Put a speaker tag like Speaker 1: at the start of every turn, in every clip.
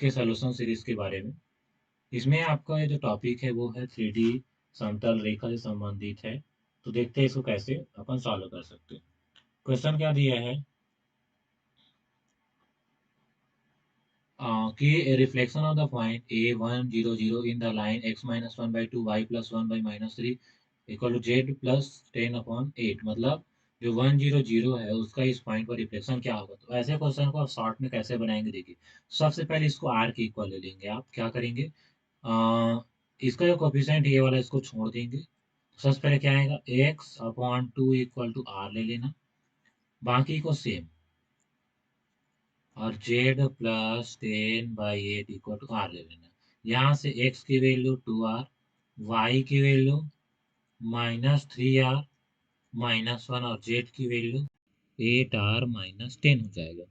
Speaker 1: के solution series के बारे में। इसमें आपका ये जो टॉपिक है वो है 3D समतल रेखा से संबंधित है। तो देखते हैं इसको कैसे अपन सॉल्व कर सकते हैं। क्वेश्चन क्या दिया है कि reflection of the point A1 0 0 in the line x minus 1/2 y plus 1/-3 equal to Z plus 10/8। मतलब जो 1 0 0 है उसका इस पॉइंट पर रिफ्लेक्शन क्या होगा। तो ऐसे क्वेश्चन को आप शॉर्ट में कैसे बनाएंगे देखिए। सबसे पहले इसको आर के इक्वल ले लेंगे। आप क्या करेंगे, इसका जो कोफिशिएंट ये वाला इसको छोड़ देंगे। सबसे पहले क्या आएगा, x/2 इक्वल टू आर ले लेना, बाकी को सेम, और z+10/8 इक्वल टू आर ले लेना। यहाँ से x की वैल्यू 2r, y की वैल्यू -3r -1 और z की वैल्यू 8r-10 हो जाएगा।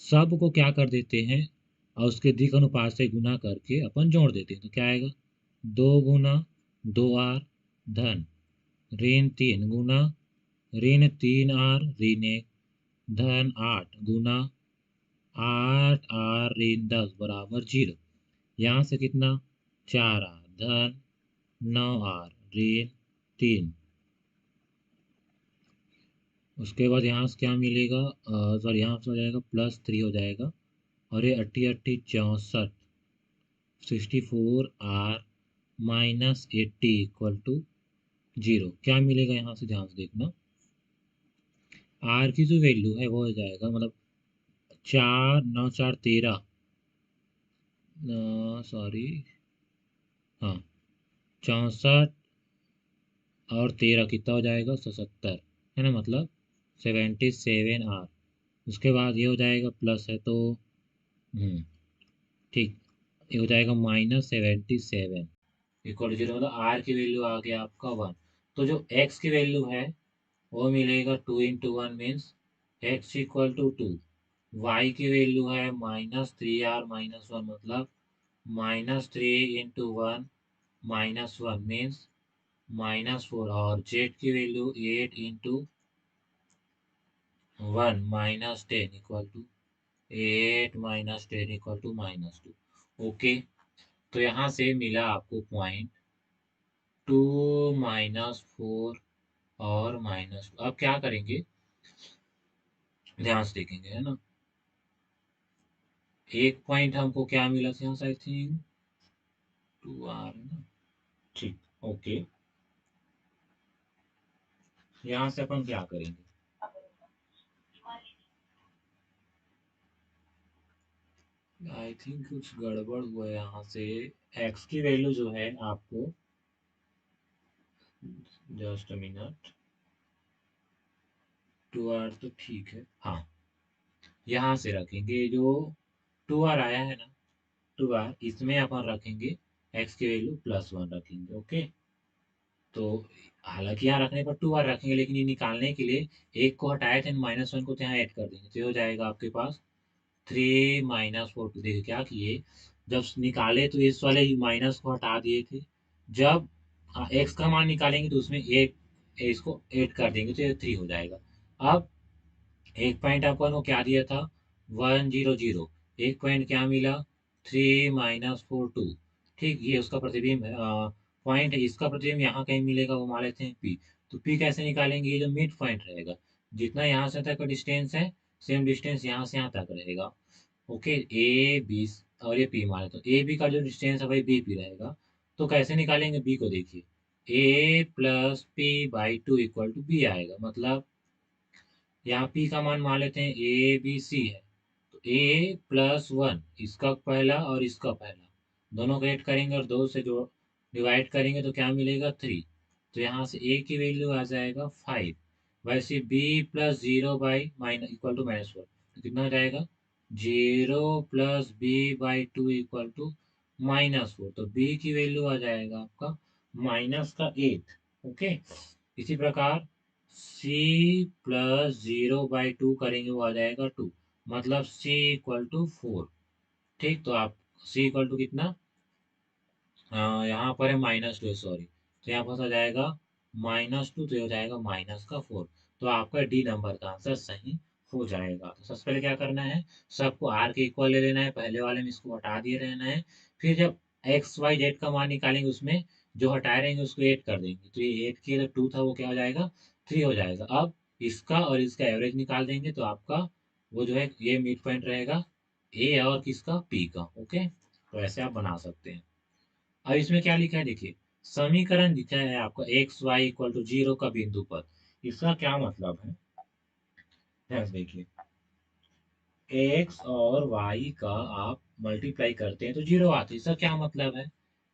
Speaker 1: सब को क्या कर देते हैं और उसके दिक अनुपात से गुना करके अपन जोड़ देते हैं। तो क्या आएगा, 2 गुना 2r धन ऋण 3 गुना ऋण 3r ऋण 1 धन 8 गुना 8r ऋण 10 बराबर 0। यहाँ से कितना, 4r धन 9r ऋण 3। उसके बाद यहाँ से क्या मिलेगा, सॉरी यहाँ से हो जाएगा +3 हो जाएगा, और ये 80 80 64 64r -80 इक्वल टू 0। क्या मिलेगा यहाँ से ध्यान से देखना, आर की जो वैल्यू है वो हो जाएगा, मतलब 4 9 4 13, सॉरी, हाँ, 64 और 13 कितना हो जाएगा, 77 है ना, मतलब 77r। उसके बाद ये हो जाएगा प्लस है तो ठीक, ये हो जाएगा -77 इक्वल टू 0। मतलब आर की वैल्यू आ गया आपका 1। तो जो एक्स की वैल्यू है वो मिलेगा 2 × 1 means X equal to 2। Y की वैल्यू है -3r-1, मतलब -3 × 1 -1 मीन्स -4, और जेड की value 8 × 1 -10 equal to 8 -10 equal to -2। Okay, तो यहाँ से मिला आपको पॉइंट 2 -4 और -2। अब क्या करेंगे, ध्यान से देखेंगे, है ना। एक पॉइंट हमको क्या मिला था, आई थिंक 2r है ना। ठीक, ओके, यहाँ से अपन क्या करेंगे, आई थिंक कुछ गड़बड़ हुआ है यहाँ से। x की वैल्यू जो है आपको, जस्ट अ मिनट, 2r तो ठीक है, हाँ, यहाँ से रखेंगे जो 2r आया है ना, 2r इसमें अपन रखेंगे x की वैल्यू +1 रखेंगे। ओके, तो हालांकि यहाँ रखने पर 2r रखेंगे, लेकिन ये निकालने के लिए एक को हटाए थे, -1 को तो यहाँ ऐड कर देंगे, तो ये हो जाएगा आपके पास 3 -4। देखिए क्या किए, जब निकाले तो इस वाले माइनस को हटा दिए थे। जब एक्स का मान निकालेंगे तो उसमें एक इसको ऐड कर देंगे तो ये 3 हो जाएगा। अब एक पॉइंट अपन को क्या दिया था, 1 0 0। एक पॉइंट क्या मिला, 3 -4 2। ठीक, ये उसका प्रतिबिंब है, पॉइंट है। इसका प्रतिबिंब यहाँ कहीं मिलेगा, वो मान लेते हैं पी। तो पी कैसे निकालेंगे, ये जो मिड पॉइंट रहेगा, जितना यहाँ से तक का डिस्टेंस है सेम डिस्टेंस यहाँ से यहाँ तक रहेगा। ओके, ए बी, और ये पी माने तो ए बी का जो डिस्टेंस है भाई बी पी रहेगा। तो कैसे निकालेंगे बी को, देखिए A + P/2 equal to be आएगा। मतलब यहाँ पी का मान मान लेते हैं ए बी सी है, तो A+1 इसका पहला और इसका पहला दोनों को ऐड करेंगे और दो से जो डिवाइड करेंगे तो क्या मिलेगा, 3। तो यहाँ से ए की वैल्यू आ जाएगा 5। वैसे B+0/- इक्वल टू -4, तो कितना हो जाएगा, 0 + B/2 इक्वल टू -4। तो बी की वैल्यू आ जाएगा आपका -8। ओके, इसी प्रकार C+0/2 करेंगे, वो आ जाएगा 2। मतलब C = 4। ठीक, तो आप C = कितना, यहाँ पर है -2, सॉरी, तो यहाँ पर आ जाएगा -2, तो ये हो जाएगा -4। तो आपका डी नंबर का आंसर सही हो जाएगा। तो सबसे पहले क्या करना है, सबको आर के इक्वल ले लेना है, पहले वाले में इसको हटा दिए रहना है। फिर जब एक्स वाई जेड का मान निकालेंगे उसमें जो हटाए रहेंगे उसको 8 कर देंगे, तो ये 8 की 2 था वो क्या हो जाएगा, 3 हो जाएगा। अब इसका और इसका एवरेज निकाल देंगे तो आपका वो जो है ये मिड पॉइंट रहेगा ए और किसका, पी का। ओके, तो ऐसे आप बना सकते हैं। अब इसमें क्या लिखा है देखिए, समीकरण लिखा है आपका एक्स वाई इक्वल टू 0 का बिंदु पर। इसका क्या मतलब है, ध्यान से देखिए, एक्स और वाई का आप मल्टीप्लाई करते हैं तो 0 आता है। इसका क्या मतलब है,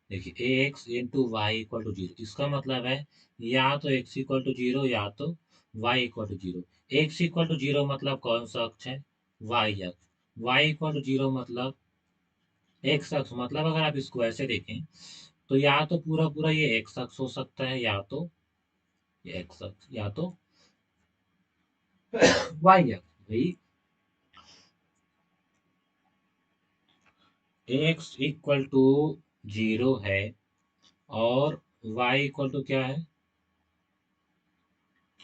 Speaker 1: देखिए X into Y equal to 0, इसका मतलब है या तो एक्स इक्वल टू 0 या तो Y equal to 0। X equal to 0 मतलब कौन सा अक्ष है, वाई अक्ष। वाई इक्वल टू 0 मतलब एक्स अक्ष। मतलब अगर आप इसको ऐसे देखें तो या तो पूरा पूरा ये एक्स अक्ष हो सकता है, या तो ये एक्स अक्ष, या तो वाई अक्ष। भाई एक्स इक्वल टू 0 है और वाई इक्वल टू क्या है,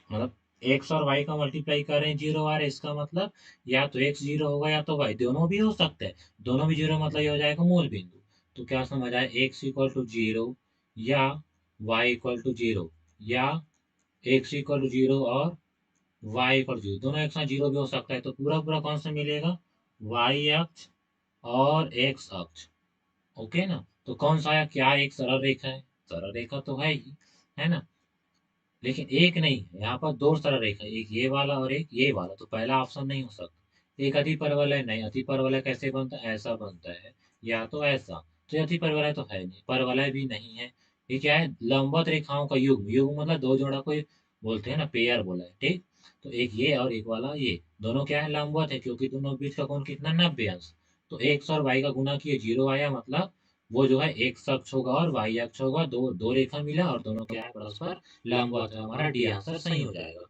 Speaker 1: मतलब एक्स और वाई का मल्टीप्लाई कर रहे हैं 0 आ रहा है, इसका मतलब या तो एक्स 0 होगा या तो वाई, दोनों भी हो सकते हैं। दोनों भी 0 मतलब ये हो जाएगा मूल बिंदु। तो क्या समझ आया, एक्स इक्वल टू 0 या वाई इक्वल टू 0, या एक्स इक्वल टू 0 और वाई इक्वल टू 0, दोनों एक साथ 0 भी हो सकता है। तो पूरा पूरा कौन सा मिलेगा, वाई अक्ष और एक्स अक्ष। ओके ना, तो कौन सा है, क्या एक सरल रेखा है, सरल रेखा तो है ही, है ना। लेकिन एक नहीं है, यहाँ पर दो सरल रेखा है, एक ये वाला और एक ये वाला, तो पहला ऑप्शन नहीं हो सकता। एक अति परवलय, नहीं अति परवलय कैसे बनता है, ऐसा बनता है, या तो ऐसा। तो ये अति परवलय तो है नहीं, परवलय भी नहीं है। ये क्या है, लंबवत रेखाओं का युग्म, युग्म मतलब दो जोड़ा कोई बोलते हैं ना, पेयर बोला है, ठीक। तो एक ये और एक वाला ये, दोनों क्या है, लंबवत है, क्योंकि दोनों बीच का कोण कितना, 90 अंश। तो एक्स और वाई का गुना किए 0 आया, मतलब वो जो है एक्स अक्ष होगा और वाई अक्ष होगा, दो दो रेखा मिला और दोनों क्या है, परस्पर लंबवत है। हमारा डी आंसर सही हो जाएगा।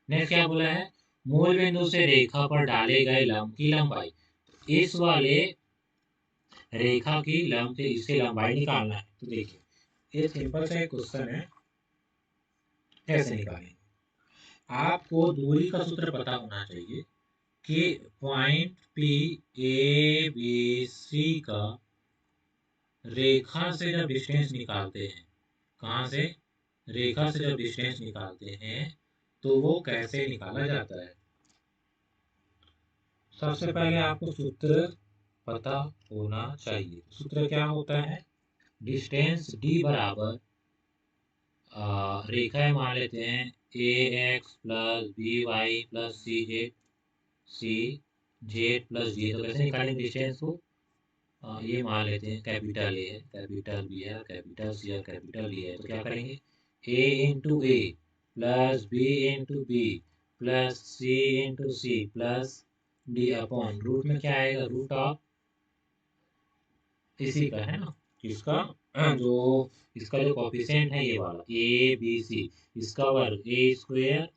Speaker 1: नेक्स्ट क्या बोला है, मूल बिंदु से रेखा पर डाले गए लंब की लंबाई। इस वाले रेखा की लंब से इसकी लंबाई निकालना है। तो देखिए ये सिंपल सा एक क्वेश्चन है, कैसे निकालेंगे। आपको दूरी का सूत्र पता होना चाहिए कि point P A B C का रेखा से जब डिस्टेंस निकालते हैं, कहाँ से, रेखा से जब डिस्टेंस निकालते हैं तो वो कैसे निकाला जाता है। सबसे पहले आपको सूत्र पता होना चाहिए। सूत्र क्या होता है, डिस्टेंस डी बराबर रेखा मान लेते हैं a x plus b y plus c z plus d. तो कैसे निकालेंगे डिस्टेंस को, ये मान लेते हैं कैपिटल ए है, कैपिटल बी है, कैपिटल सी है, कैपिटल डी है। तो क्या करेंगे, a into A plus b into B plus c into C plus d upon root में क्या आएगा, रूट ऑफ इसी का, है ना, किसका, जो इसका जो कोफिशिएंट है ये वाला ए बी सी, इसका वर्ग a square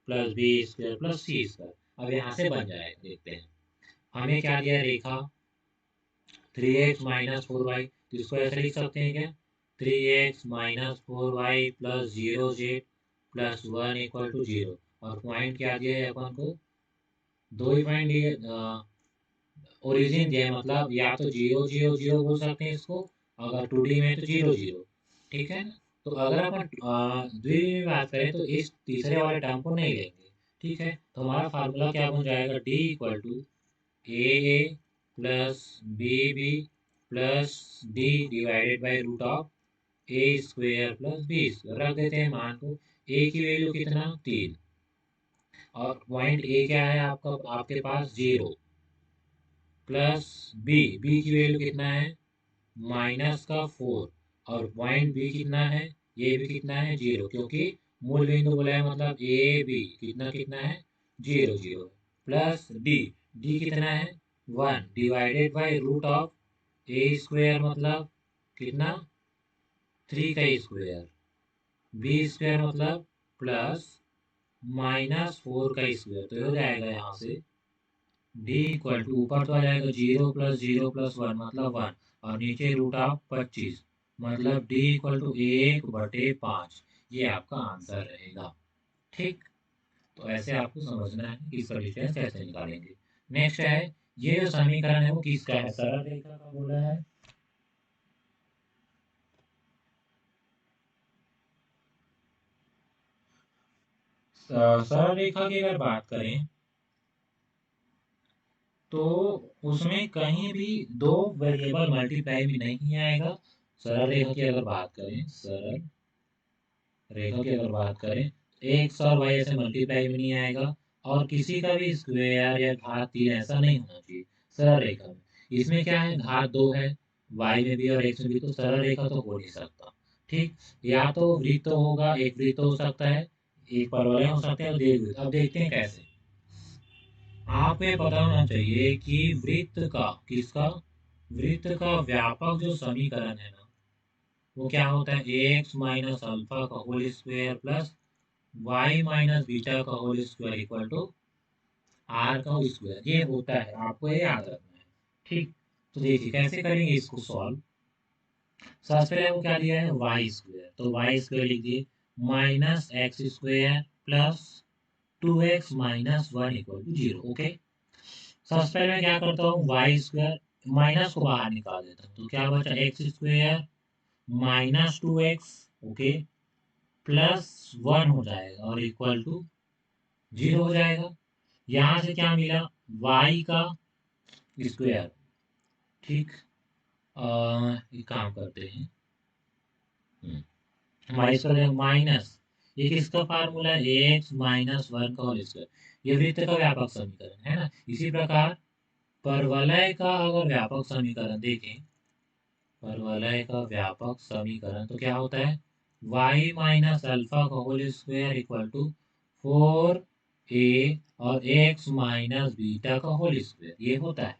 Speaker 1: plus b square plus c square. अब यहाँ से बन जाएगा, देखते हैं हमें क्या दिया है, रेखा 3x माइनस 4y, तो इसको ऐसे लिख सकते हैं क्या, 3x minus 4y plus 0z plus 1 equal to 0। और पॉइंट क्या दिया है अपन को, दो ही पॉइंट दिए, ओरिजिन दिया है, मतलब या तो 0 0 0 बोल सकते हैं इसको, अगर 2D में तो 0 0, ठीक है ना। तो अगर अपन द्वितीय में बात करें तो इस तीसरे वाले टर्म को नहीं लेंगे, ठीक है। तो हमारा फार्मूला क्या बन जाएगा, D equal to A plus B plus D divided by root of A square plus B square. रख देते हैं मान को, ए की वैल्यू कितना, 3, और पॉइंट ए क्या है आपका, आपके पास 0, प्लस बी की वैल्यू कितना है, माइनस का 4, और पॉइंट बी कितना है, ये भी कितना है, 0, क्योंकि मूल बिंदु बोला है, मतलब ए बी कितना कितना है, 0 0, प्लस डी, डी कितना है, 1 divided by root of A square, मतलब कितना, 3 का स्क्वायर, बी स्क्वायर मतलब प्लस -4 का स्क्वायर। तो हो जाएगा यहाँ से डी इक्वल टू, ऊपर तो आ जाएगा 0 प्लस 1 मतलब 1, और नीचे रूट ऑफ 25, मतलब डी इक्वल टू 1/5। ये आपका आंसर रहेगा, ठीक। तो ऐसे आपको समझना है कि इसका डिस्टेंस कैसे निकालेंगे। नेक्स्ट है, ये जो समीकरण है वो किसका है, सरल रेखा का बोला है। सरल रेखा की अगर बात करें तो उसमें कहीं भी दो वेरिएबल मल्टीप्लाई भी नहीं आएगा। सरल रेखा की अगर बात करें, सरल रेखा की अगर बात करें, एक्स और वाई ऐसे मल्टीप्लाई भी नहीं आएगा, और किसी का भी स्क्वायर या घात 3 ऐसा नहीं होना चाहिए सरल रेखा में। इसमें क्या है, घात 2 है, वाई में भी और एक्स में भी, तो सरल रेखा तो हो नहीं सकता। ठीक, या तो वृत्त होगा, एक वृत्त हो सकता है, एक परवलय हो सकता है और दीर्घवृत्त। अब देखते हैं कैसे। आपको ये पता होना चाहिए कि वृत्त का, किसका, वृत्त का व्यापक जो समीकरण है ना, वो क्या होता है, एक्स माइनस अल्फा का whole square plus y minus beta का whole square equal to r का स्क्वायर। ये होता है, आपको ये याद रखना है। ठीक, तो देखिए कैसे करेंगे इसको सॉल्व। सबसे पहले वो क्या दिया है, वाई स्क्वायर, तो वाई स्क्वायर लिख दिए, minus x square plus 2x minus 1 equal to 0। Okay, सबसे पहले मैं क्या करता हूँ, वाई स्क्वायर माइनस को बाहर निकाल देता हूँ, तो क्या बचा, x square minus 2x, okay, plus 1 हो जाएगा और इक्वल टू 0 हो जाएगा। यहाँ से क्या मिला, y का स्क्वायर। ठीक, एक काम करते हैं, वाई स्क्वायर माइनस, ये किसका फार्मूला है, एक्स माइनस 1 का होल स्क्वायर। ये वृत्त का व्यापक समीकरण है ना। इसी प्रकार परवलय का अगर व्यापक समीकरण देखें, परवलय का व्यापक समीकरण तो क्या होता है, y माइनस अल्फा का whole square equal to 4a और x माइनस बीटा का होल स्क्वायर, ये होता है।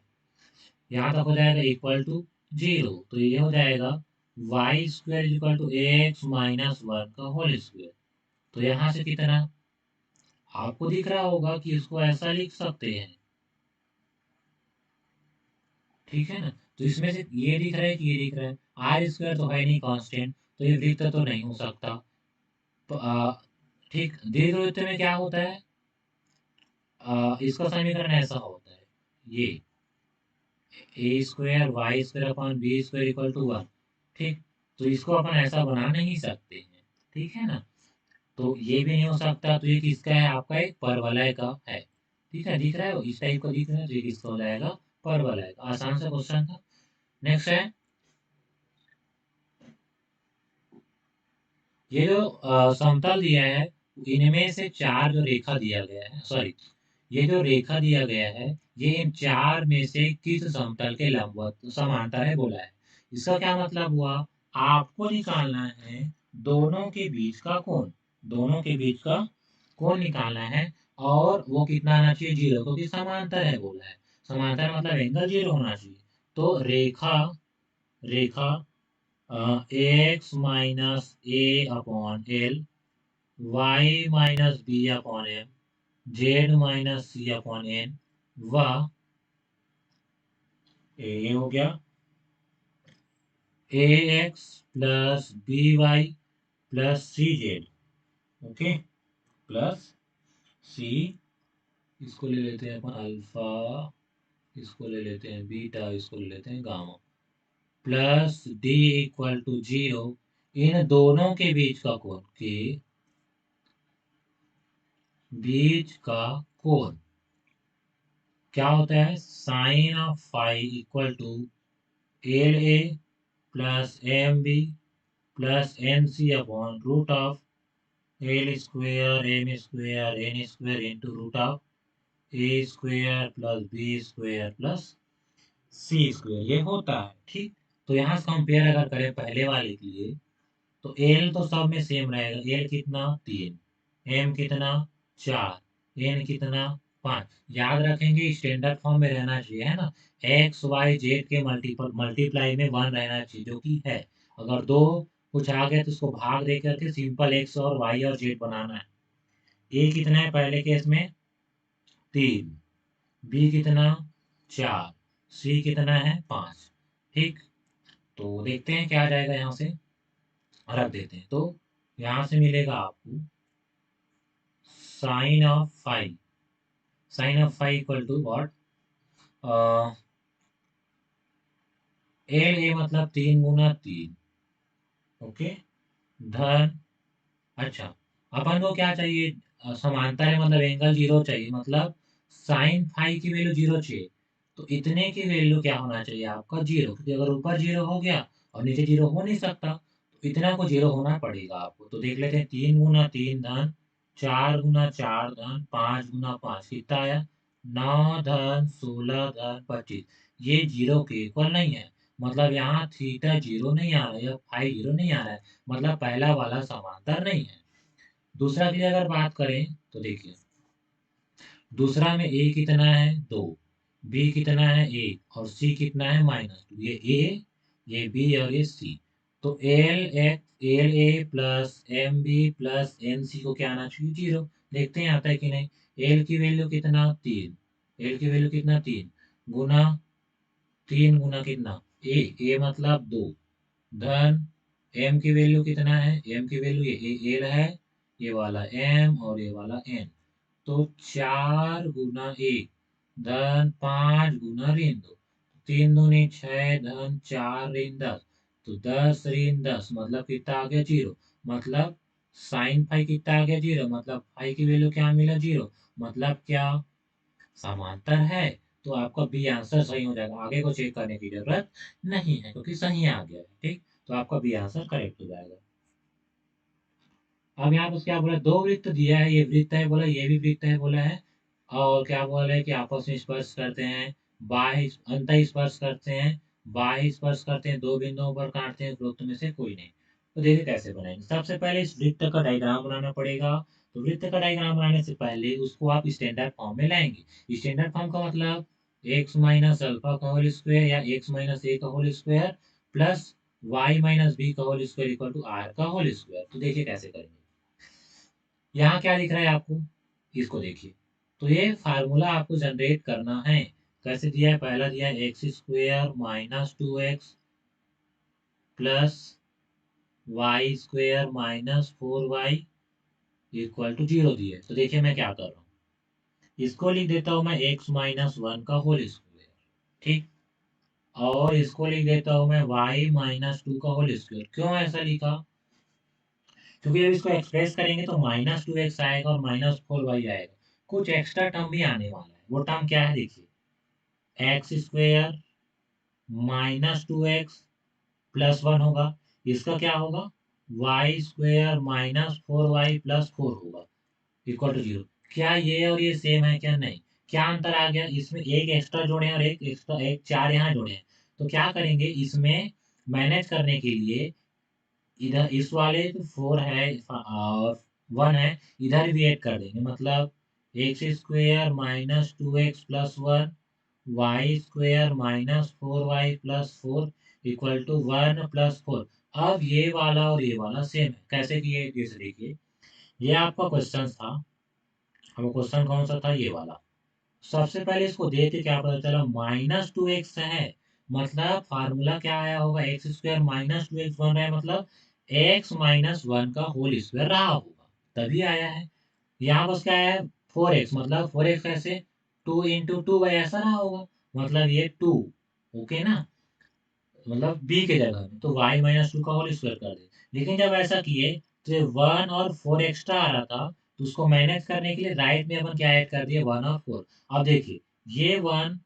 Speaker 1: यहाँ तक हो जाएगा इक्वल टू 0, तो ये हो जाएगा y square equal to x minus 1 का होल स्क्वायर। तो यहाँ से कितना, आपको दिख रहा होगा कि इसको ऐसा लिख सकते हैं। ठीक है ना, तो इसमें से ये दिख रहा है कि ये दिख रहा है, आर स्क्वायर तो है नहीं कांस्टेंट, तो ये वृत्त तो नहीं हो सकता। तो ठीक, दीर्घवृत्त में क्या होता है, इसका समीकरण ऐसा होता है, ये a square y square upon b square equal to 1। ठीक, तो इसको अपन ऐसा बना नहीं सकते हैं। ठीक है ना, तो ये भी नहीं हो सकता, तो ये किसका है, आपका एक परवलय का है। ठीक है, दिख रहा है, इस टाइप का दिख रहा है, तो ये किसका हो जाएगा, परवलय का। आसान सा क्वेश्चन था। नेक्स्ट है, ये जो समतल दिया है, इनमें से चार जो रेखा दिया गया है, सॉरी, ये जो रेखा दिया गया है, ये इन चार में से किस समतल के लंबवत समांतर है बोला है। इसका क्या मतलब हुआ, आपको निकालना है दोनों के बीच का कोण, दोनों के बीच का कोण निकालना है, और वो कितना आना चाहिए, 0, क्योंकि समांतर है बोला है। समांतर मतलब एंगल 0 होना चाहिए। तो रेखा, रेखा x minus a upon l, y minus b upon m, z minus c upon n, व ये हो गया a x plus b y plus c z. Okay, plus c, इसको ले लेते हैं अपन अल्फा, इसको ले लेते हैं बीटा, इसको ले लेते हैं gamma, plus d equal to 0। इन दोनों के बीच का कोण, के बीच का कोण क्या होता है, sine of phi equal to l a plus m b plus n c upon root of l square m square n square into root of A square plus B square plus c square, ये होता है। ठीक, तो यहाँ से compare अगर करें पहले वाले के लिए, तो एल तो सब में सेम रहेगा, एल कितना 3, एम कितना 4, एन कितना 5। याद रखेंगे स्टैंडर्ड फॉर्म में रहना चाहिए, है ना। एक्स वाई जेड के मल्टीपल मल्टीप्लाई में 1 रहना चाहिए, जो कि है। अगर दो कुछ आ गया तो उसको भाग दे करके सिंपल एक्स और वाई और जेड बनाना है। ए कितना है पहले केस में 3, बी कितना 4, सी कितना है 5। ठीक, तो देखते हैं क्या आ जाएगा, यहाँ से रख देते हैं, तो यहाँ से मिलेगा आपको sine of five, sine of five equal to what, l a मतलब 3 गुना 3, ओके, धन, अच्छा, अपन को क्या चाहिए, समांतर है मतलब एंगल जीरो चाहिए, मतलब साइन फाई की वैल्यू जीरो चाहिए, तो इतने की वैल्यू क्या होना चाहिए आपका जीरो, क्योंकि अगर ऊपर जीरो हो गया और नीचे जीरो हो नहीं सकता, तो इतना को जीरो होना पड़ेगा आपको। तो देख लेते हैं, 3 गुना 3 धन 4 गुना 4 धन 5 गुना 5, कितना आया, 9 धन 16 धन 25, ये जीरो के इक्वल नहीं है, मतलब यहाँ थीटा जीरो नहीं आ रहा है या फाई जीरो नहीं आ रहा है, मतलब पहला वाला समांतर नहीं है। दूसरा की अगर बात करें तो देखिए, दूसरा में ए कितना है 2, बी कितना है 1 और सी कितना है -2, ये ए, ये बी और ये सी। तो l a plus m b plus n c को क्या आना चाहिए, जीरो। देखते हैं आता है कि नहीं। एल की वैल्यू कितना 3, एल की वैल्यू कितना 3 गुना 3 गुना कितना ए मतलब 2, धन एम की वैल्यू कितना है, एम की वैल्यू ये एल है, ये वाला एम और ये वाला एन, तो 4 गुना 1 धन 5 गुना ऋण 2, 3 दूनी 6 धन 4 ऋण 10, तो 10 ऋण 10 मतलब कितना आ गया जीरो, मतलब साइन फाई कितना आ गया जीरो, मतलब फाई की वैल्यू क्या मिला जीरो, मतलब क्या समांतर है। तो आपका बी आंसर सही हो जाएगा, आगे को चेक करने की जरूरत नहीं है क्योंकि सही आ गया है, ठीक। तो आपका बी आंसर करेक्ट हो जाएगा। अब यहाँ पर क्या बोला, दो वृत्त दिया है, ये वृत्त है बोला, ये भी वृत्त है बोला है, और क्या बोला है कि आपस में स्पर्श करते हैं, बाह्य अंत स्पर्श करते हैं, बाह्य स्पर्श करते हैं, दो बिंदुओं पर काटते हैं, उपरोक्त में से कोई नहीं। तो देखिए कैसे बनाएंगे, सबसे पहले इस वृत्त का डायग्राम बनाना पड़ेगा। तो वृत्त का डायग्राम बनाने से पहले उसको आप स्टैंडर्ड फॉर्म में लाएंगे। स्टैंडर्ड फॉर्म का मतलब एक्स माइनस अल्फा का होल स्क्वायर या एक्स माइनस ए का whole square plus y minus b का whole square equal to r का होल स्क्वायर। तो देखिए कैसे करेंगे, यहाँ क्या दिख रहा है आपको, इसको देखिए। तो ये फार्मूला आपको जनरेट करना है। कैसे दिया है, पहला दिया है x square minus 2x plus y square minus 4y equal to 0 दिए। तो देखिए मैं क्या कर रहा हूँ, इसको लिख देता हूँ मैं x माइनस 1 का होल स्क्वेयर, ठीक, और इसको लिख देता हूँ मैं y माइनस 2 का होल स्क्वेयर। क्यों ऐसा लिखा, क्योंकि जब इसको एक्सप्रेस करेंगे तो -2x आएगा और -4y आएगा, कुछ एक्स्ट्रा टर्म भी आने वाला है। वो टर्म क्या है देखिए, एक्स स्क्वेयर -2x प्लस 1 होगा, इसका क्या होगा वाई स्क्वेयर -4y प्लस 4 होगा इक्वल टू 0। क्या ये और ये सेम है क्या, नहीं। क्या अंतर आ गया, इसमें एक एक्स्ट्रा जोड़े और एक एक्स्ट्रा, एक 4 यहाँ जोड़े हैं। तो क्या करेंगे, इसमें मैनेज करने के लिए इधर इस वाले 4 है और 1 है, इधर भी ऐड कर देंगे, मतलब x square -2x plus 1 y square -4y plus 4 equal to 1 plus 4। अब ये वाला और ये वाला सेम है, कैसे किए जैसे देखिए, ये आपका क्वेश्चन था। अब क्वेश्चन कौन सा था, ये वाला। सबसे पहले इसको देख के क्या पता चला, -2x है, मतलब फार्मूला क्या आया होगा, एक्स स्क्वायर -2x बन रहा है, मतलब x-1 का होल स्क्वायर रहा होगा, तभी आया है। यहाँ बस क्या है 4x, मतलब 4x कैसे 2 × 2 ऐसा रहा होगा, मतलब ये 2, ओके ना, मतलब b के जगह में तो y-2 का होल स्क्वायर कर दे। लेकिन जब ऐसा किए तो 1 और 4 एक्स्ट्रा आ रहा था, तो उसको मैनेज करने के लिए राइट में अपन क्या ऐड कर दिए 1 और 4। अब देखिए ये 1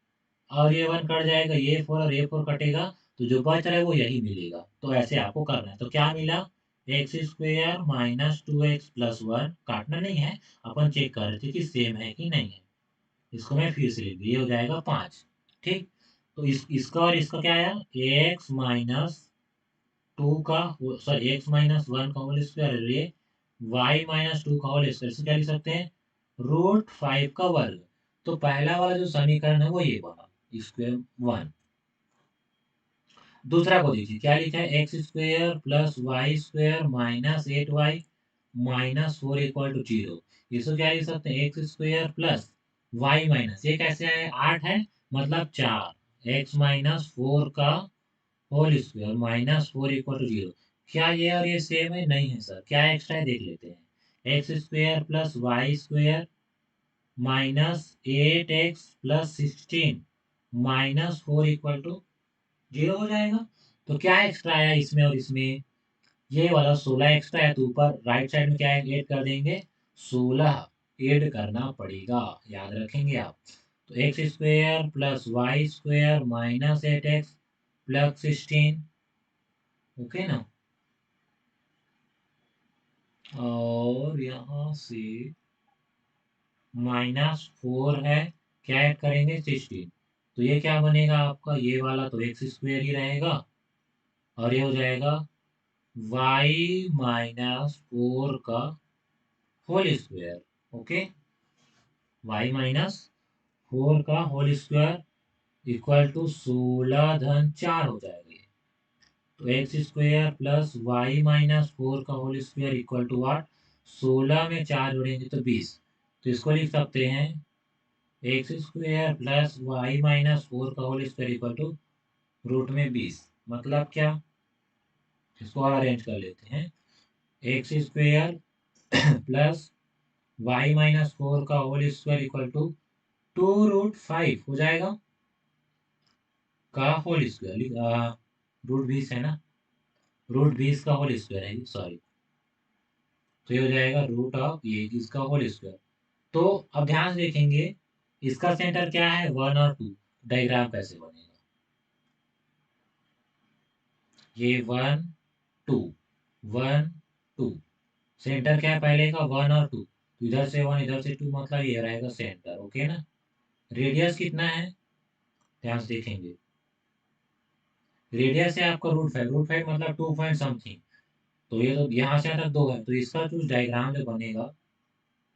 Speaker 1: और ये 1 कट जाएगा, ये 4 और ये 4 कटेगा, तो जो बच रहा है वो यही मिलेगा। तो ऐसे आपको करना है। तो क्या मिला, एक्स स्क्वेयर -2x प्लस 1, काटना नहीं है, अपन चेक कर रहे थे कि सेम है कि नहीं है। इसको मैं फिर से लिख दिया, ये हो जाएगा 5, ठीक। तो इसका और इसका क्या आया, एक्स माइनस 2 का, सॉरी x-1 का होल स्क्वायर, ये y-2 का होल स्क्वायर, इसे क्या लिख सकते हैं √5 का वर्ग। तो पहला वाला जो समीकरण है वो ये वाला स्क्वायर 1। दूसरा को देखिए क्या लिखा है, x square plus y square -8y -4 equal to 0। इसको क्या लिख सकते हैं, x square plus y minus, ये कैसे है 8 है, मतलब 4 x-4 का होल स्क्वायर -4 इक्वल टू 0। क्या ये और ये सेम है, नहीं है सर, क्या एक्स्ट्रा है देख लेते हैं। X square plus y square minus 8x plus 16 minus 4 equal to 0 हो जाएगा। तो क्या एक्स्ट्रा आया इसमें और इसमें? ये वाला 16 एक्स्ट्रा है, तो ऊपर राइट साइड में क्या ऐड कर देंगे? 16 ऐड करना पड़ेगा, याद रखेंगे आप। तो x square plus y square minus 8x plus 16, okay ना। और यहाँ से -4 है, क्या ऐड करेंगे? 16। तो ये क्या बनेगा आपका? ये वाला तो एक्स स्क्वेयर ही रहेगा, और ये हो जाएगा y -4 का होल स्क्वायर। ओके, y-4 का होल स्क्वायर इक्वल टू 16 धन 4 हो जाएगा ये। तो एक्स स्क्वायर प्लस y-4 का होल स्क्वायर इक्वल टू वाट? 16 में 4 जोड़ेंगे तो 20। तो इसको लिख सकते हैं एक्स स्क्वायर प्लस y-4 का whole square equal to root में 20। मतलब क्या? इसको और अरेंज कर लेते हैं। एक्स स्क्वायर प्लस y-4 का होल स्क्वायर इक्वल टू 2√5 हो जाएगा का होल स्क्वायर। रूट 20 है ना, रूट 20 का होल स्क्वायर है, सॉरी। तो ये हो जाएगा रूट ऑफ ये इसका होल स्क्वायर। तो अब ध्यान से देखेंगे, इसका सेंटर क्या है? 1 और 2। डायग्राम कैसे बनेगा? ये 1 2 1 2, सेंटर क्या है पहले का? 1 और 2। तो इधर से 1 इधर से 2, मतलब ये रहेगा सेंटर, ओके ना। रेडियस कितना है? ध्यान से देखेंगे, रेडियस है आपका रूट 5 मतलब 2 पॉइंट समथिंग। तो ये तो यहाँ से यहाँ तक 2 है, तो इसका जो डायग्राम जो बनेगा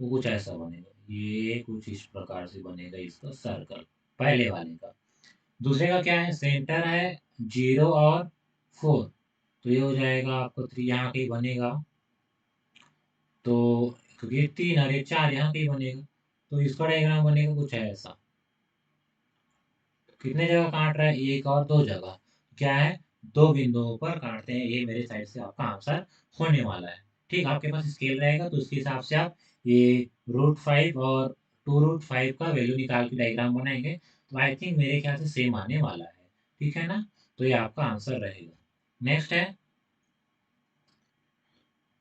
Speaker 1: वो कुछ ऐसा बनेगा। ये कुछ इस प्रकार से बनेगा इसका सर्कल, पहले वाले का। दूसरे का क्या है? सेंटर है 0 और 4। तो ये हो जाएगा आपको 3 यहाँ कहीं बनेगा। तो क्योंकि 3 और ये 4 यहाँ कहीं बनेगा, तो इसका डायग्राम बनेगा कुछ ऐसा। कितने जगह काट रहा है? एक और दो जगह। क्या है? दो बिंदुओं पर काटते हैं। ये मेरे साइड से आपका आंसर होने वाला है। ठीक, आपके पास स्केल रहेगा तो उसके हिसाब से आप ये रूट 5 और 2√5 का वैल्यू निकाल के डायग्राम बनाएंगे। तो आई थिंक मेरे ख्याल से सेम आने वाला है। ठीक है ना, तो ये आपका आंसर रहेगा। नेक्स्ट है,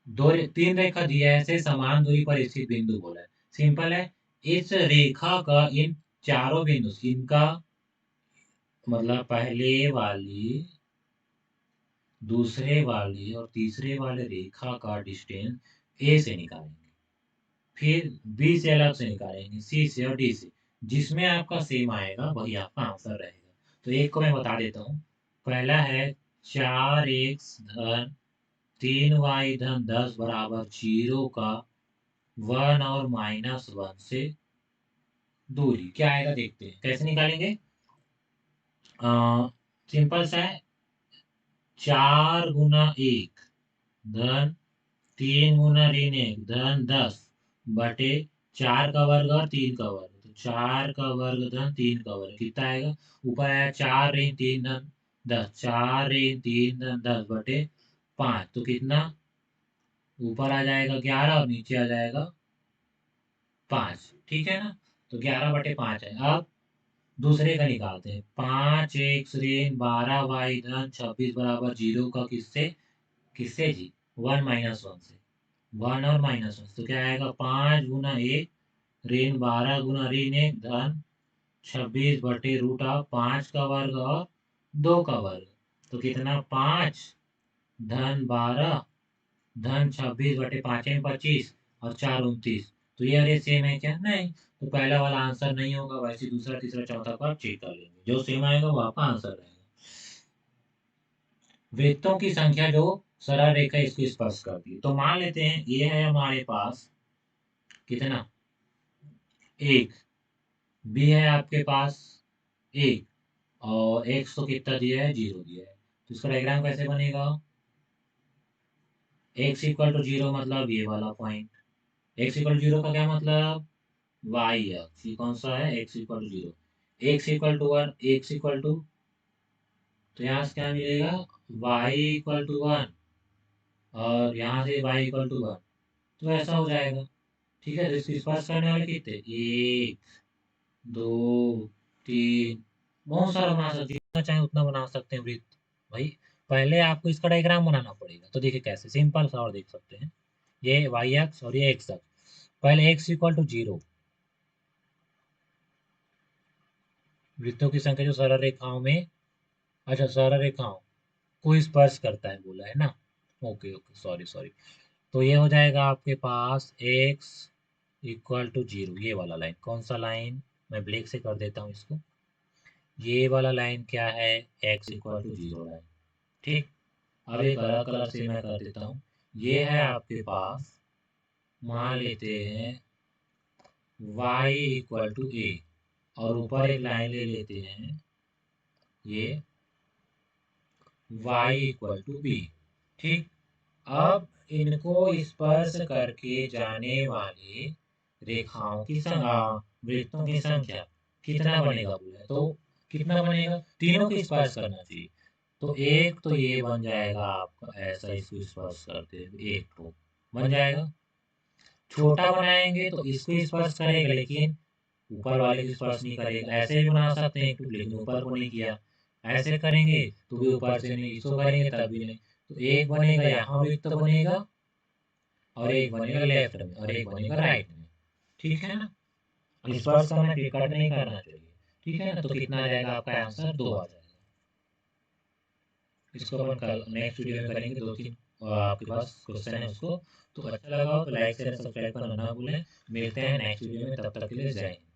Speaker 1: तीन रेखा दिया है, ऐसे समान दूरी पर स्थित बिंदु बोला है। सिंपल है, इस रेखा का इन चारों बिंदु, इनका मतलब पहले वाली, दूसरे वाले और तीसरे वाले रेखा का डिस्टेंस ए से निकालेंगे, फिर बी से अलग से निकालेंगे, सी से और डी से। जिसमें आपका सेम आएगा वही आपका आंसर रहेगा। तो एक को मैं बता देता हूँ। पहला है 4x धन 3y धन 10 बराबर 0 का 1 और -1 से दूरी। क्या आएगा देखते हैं कैसे निकालेंगे। सिंपल सा है, 4 × 1 धन 3 × 1 बटे 4 का वर्ग और 3 का वर्ग। तो 4 का वर्ग धन 3 का वर्ग कितना आएगा? ऊपर आया 4 × 3 धन 10, 4 × 3 धन 10 बटे 5। तो कितना? ऊपर आ जाएगा 11 और नीचे आ जाएगा 5। ठीक है ना, तो 11/5 है। अब दूसरे का निकालते हैं। 5x ऋण 12y धन 26 बराबर 0 का किससे? किससे जी? 1 - 1 से। 1 और -1, तो क्या आएगा? 5 × 1 ऋण 12 × ऋण 1 धन 26/√5 का वर्ग और 2 का वर्ग। तो कितना? 5 धन 12 धन 26/5 है 25 और 4 29। तो ये अरे सेम है क्या? नहीं। तो पहला वाला आंसर नहीं होगा, वैसे दूसरा तीसरा चौथा को आप चेक कर लेंगे, जो सेम आएगा वो आपका आंसर रहेगा। वृत्तों की संख्या जो सरल रेखा इसको स्पर्श करती है। तो मान लेते हैं ये है हमारे पास कितना? 1। बी है आपके पास 1, और एक्स तो कितना दिया है? 0 दिया है। तो इसका डायग्राम कैसे बनेगा? एक्स इक्वल टू 0 मतलब ये वाला पॉइंट। एक्स इक्वल टू 0 का क्या मतलब? वाई अक्ष। ये कौन सा है? X equal to 0। X equal to 1, x equal to, तो यहाँ से क्या मिलेगा? वाई इक्वल टू 1, और यहाँ से वाई इक्वल टू 1। तो ऐसा हो जाएगा। ठीक है, तो इसको स्पर्श करने वाले कितने, 1 2 3, बहुत सारा बना सकते हैं, जितना चाहे उतना बना सकते हैं वृत्त। भाई पहले आपको इसका डायग्राम बनाना पड़ेगा, तो देखिए कैसे, सिंपल सा और देख सकते हैं। ये वाई एक्स और ये एक्स एक्स। पहले एक्स इक्वल टू 0, वृत्तों की संख्या जो सरल रेखाओं में, अच्छा सरल रेखाओं को स्पर्श करता है बोला है ना। Okay okay, sorry sorry. तो ये हो जाएगा आपके पास एक्स इक्वल टू 0, ये वाला लाइन, कौन सा लाइन, मैं ब्लैक से कर देता हूँ इसको। ये वाला लाइन क्या है, एक्स इक्वल टू 0 लाइन। ठीक, अब एक अलग कलर से मैं कर देता हूँ। ये है आपके पास, मान लेते हैं y इक्वल टू ए, और ऊपर एक लाइन ले लेते हैं, ये y इक्वल टू बी। ठीक, अब इनको स्पर्श करके जाने वाले रेखाओं की संख्या, वृत्तों की संख्या कितना बनेगा बोला है, तो कितना बनेगा, तीनों को स्पर्श करना चाहिए। तो एक तो ये बन जाएगा आपका, ऐसा इसको स्पर्श करते हैं, एक तो बन जाएगा। छोटा बनाएंगे तो इसको स्पर्श करेगा, लेकिन ऊपर वाले को स्पर्श नहीं करेगा। ऐसे भी बना सकते हैं टू, लेकिन ऊपर को नहीं किया। ऐसे करेंगे तो भी ऊपर से नहीं, इसको करेंगे तब भी नहीं। तो एक बनेगा यहाँ वृत्त बनेगा, और एक बनेगा लेफ्ट में, और एक बनेगा राइट में। ठीक है ना, स्पर्श करना, कट नहीं करना चाहिए। ठीक है ना, तो कितना आ जाएगा आपका आंसर, 2 आ जाएगा। इसको अपन कल नेक्स्ट वीडियो में करेंगे, 2-3 आपके पास क्वेश्चन है उसको। तो अच्छा लगा हो तो लाइक शेयर सब्सक्राइब करना ना भूलें। मिलते हैं नेक्स्ट वीडियो में, तब तक के लिए जय हिंद।